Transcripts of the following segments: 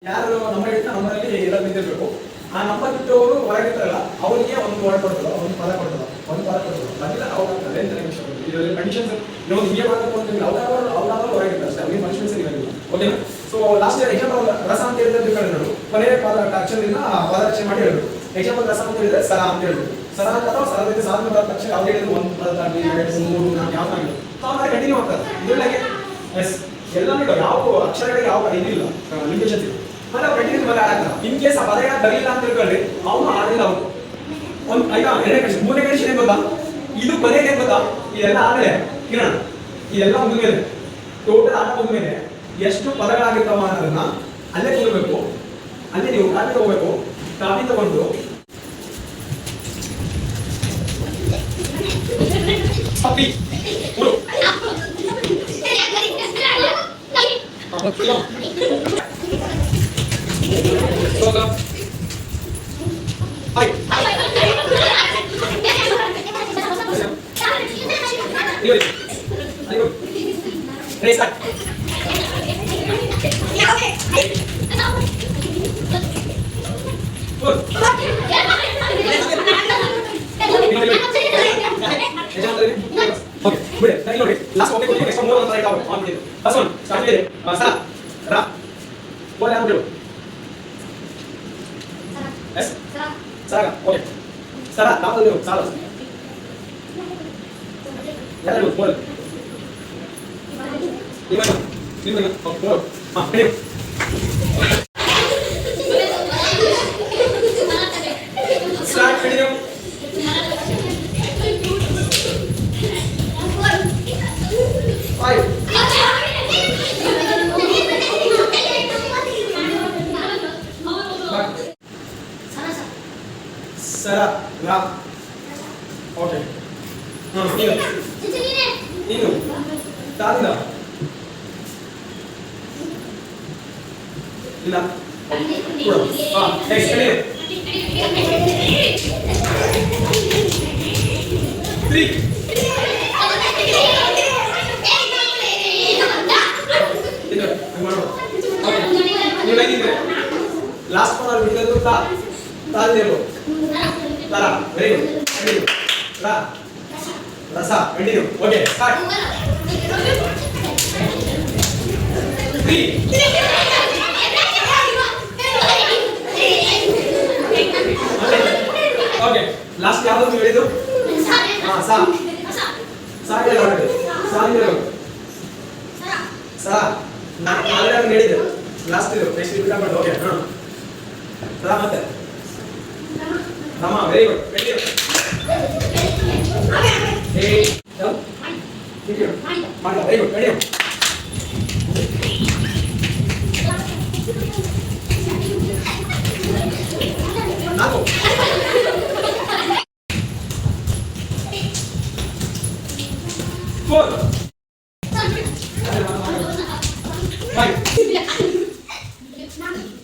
ಯಾರು ನಂಬರ್ ಇಟ್ಟು ನಂಬರಲ್ಲಿ ಎಲ್ಲ ನಿಂತಿರ್ಬೇಕು. ಆ ನಂಬರ್ ಬಿಟ್ಟವರು ಹೊರಗಿರ್ತಾರಲ್ಲ ಅವರಿಗೆ ಒಂದು ವರ್ಡ್ ಕೊಡ್ತಲ್ಲ, ಒಂದು ಪದ ಕೊಡ್ತಲ್ಲ, ಅದಿಲ್ಲ ಅವ್ರು ಇದರಲ್ಲಿ ಕಂಡೀಷನ್ಸ್ ನೀವು ಹೀಗೆ ಮಾಡಬೇಕು ಅಂತ ಅವ್ರಾದ್ರೂ ಹೊರಗಿರ್ತಾರೆ ಅಷ್ಟೇ, ಅವ್ರಿಗೆ ಪನಿಷ್ಮೆಂಟ್ಸ್ ಇರಲಿಲ್ಲ. ಓಕೆನಾ? ಸೊ ಲಾಸ್ಟ್ ಎಕ್ಸಾಂಪಲ್ ರಸ ಅಂತ ಹೇಳಿದ್ರೆ ತಿಳ್ಕೊಂಡು ನೋಡು, ಕೊನೆಯ ಪದ ಅಕ್ಷರದಿಂದ ಆ ಪದ ರಚನೆ ಮಾಡಿ ಹೇಳಬೇಕು. ಎಕ್ಸಾಂಪಲ್ ರಸ ಅಂತ ಹೇಳಿದ್ರೆ ಸರ ಅಂತ ಹೇಳ್ಬೇಕು. ಸರ ಅಂತ ಅಥವಾ ಸರದಿಂದ ಸಾಧನ ಬರೋ ಅಕ್ಷರ ಯಾವ್ದು ಹೇಳಿದ್ರು ಒಂದು ಪದದಲ್ಲಿ 2 3 4 ಯಾವ್ದಾಗಿಲ್ಲ ಆಮೇಲೆ ಕಂಟಿನ್ಯೂ ಆಗ್ತದೆ. ಇದರೊಳಗೆ ಎಸ್ ಎಲ್ಲಾನು ಯಾವ ಅಕ್ಷರಗಳಿಗೆ ಯಾವ ಇದಿಲ್ಲ ಲಿಮಿಟೇಷನ್ಸ್ ಇಲ್ಲ. ಮತ್ತೆ ಅವ್ರು ಕಂಟಿನ್ಯೂ ಮೇಲೆ ಆಡಾಗ್ತಾರೆ. ಇನ್ ಕೇಸ್ ಆ ಪದಗಳ ಬರಲಿಲ್ಲ ಅಂತ ತಿಳ್ಕೊಳ್ಳಿ, ಅವನು ಆಡಿಲ್ಲ. ಅವನು ಒಂದು ಆಯ್ತಾ, 2ನೇ ಕಂಡೀಷನ್. 3ನೇ ಕಂಡೀಷನ್ ಏನ್ ಗೊತ್ತಾ, ಇದು ಕೊನೆಗೆ ಏನ್ ಗೊತ್ತಾ, ಇದೆಲ್ಲ ಆಡಲೇ ಕಿರಣ ಇದೆಲ್ಲ ಮುಗಿದ್ಮೇಲೆ ಟೋಟಲ್ ಆಟ ಮುಗಿದ್ಮೇಲೆ ಎಷ್ಟು ಪದಗಳಾಗಿರ್ತಾವ ಅನ್ನೋದನ್ನ ಅಲ್ಲೇ ಕೂಡಬೇಕು. ಅಲ್ಲೇ ನೀವು ಕಾಪಿ ತಗೋಬೇಕು. ಕಾಪಿ ತಗೊಂಡು ಪಪ್ಪಿ ಹುಡು Last one, okay, extra more on the right out. Last one, start with Sa, Ra. What am I doing? Yes? Sara. Okay. Sara, now I'll do Sara. Yeah, I'll do. Hold. Give me. Okay, hold. Ready? Start, ready? Sara, Ra. Okay. Nino. Tadila. Ila. Pura. Next, ready? 3. Last one, we will do Ta. Tadilo. Tara, very good. Continue. Ra. Rasa, continue. Okay, start. 3. Okay, last ಯಾವುದು ನೀವು ಹೇಳಿದ್ದು? ಸಾ. ಸಾ ಹೇಳಿದ್ರು. ಸಾ ಹೇಳಿದ್ರು. ಸಾ. ನಾನು ಹೇಳಿದೆ. Last ಇದು next repeat ಆಗ್ಬಾರ್ದು. Okay, ರಾ ಮತ್ತೆ Rama, very good. Continue. Hey, help. Continue. Manda, very good. Continue. Nago. 4. 5.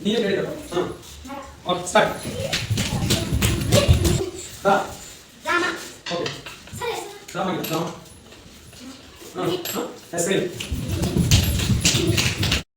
ನೀನು ಹೇಳಿದ್ರು. Okay, start. Rama. Okay. Rama. Rama. Yes,